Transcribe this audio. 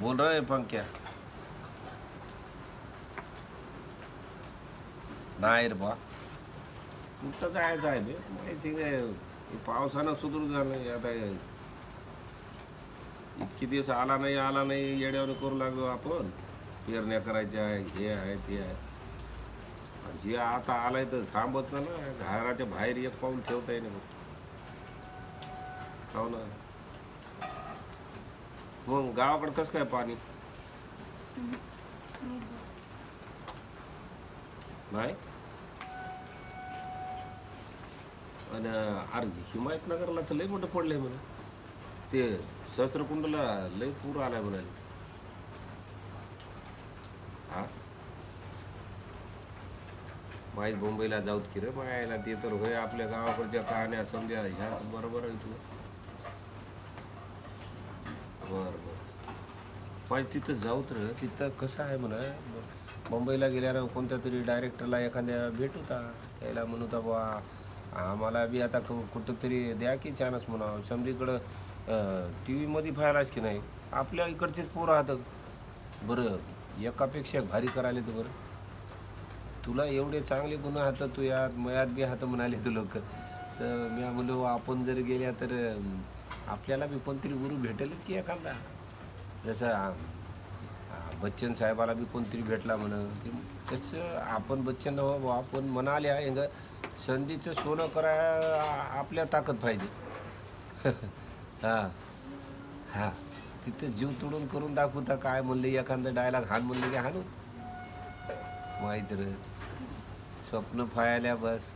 बोल रहा है पंक्या नाही रे बा कुठं जायचं आहे बे माहिती काय पावसानं सुधरू झालं आता इतके दिवस आला नाही येड्यावर करू लागलो आपण पेरण्या करायच्या आहे हे आहे ते आहे आणि जे आता आलाय तर थांबत ना घराच्या बाहेर एक पाऊल ठेवता येईल मग हो ना मग गावाकडं कसं काय पाणी नाही आणि अरे हिमायतनगरला तर लय मोठं पडलंय म्हणे ते सहस्रकुंडला लय पूर आलाय म्हणाले हा माहीत मुंबईला जाऊत की रे मायाला ते तर होय आपल्या गावाकडच्या कहाण्या समजा ह्याच बरोबर आहे तुला बरं बरं माहीत तिथं जाऊत रे तिथं कसं आहे म्हणा मुंबईला गेल्यानं कोणत्या तरी डायरेक्टरला एखाद्या भेट होता त्याला म्हणत बा आम्हाला बी आता कुठं तरी द्या की चान्स म्हणा समजीकडं टी व्हीमध्ये पाहायलाच की नाही आपल्या इकडचेच पोरं राहतं बरं एकापेक्षा भारी करायला तर बरं तुला एवढे चांगले गुण आहात तू यात मयात बी आहात म्हणाले तू लोक तर मी म्हणलो आपण जर गेल्या तर आपल्याला बी कोणतरी गुरु भेटेलच की एखादा जसं बच्चन साहेबाला बी कोणतरी भेटला म्हणून ते तसं आपण बच्चन नव्हा आपण म्हणाले आहे ग संधीचं सोनं करा आपल्या ताकद पाहिजे हां हां तिथं जीव तोडून करून दाखवता काय म्हणले एखादं डायलॉग हाण म्हणले की हाणू माहीत रे स्वप्न फायल्या बस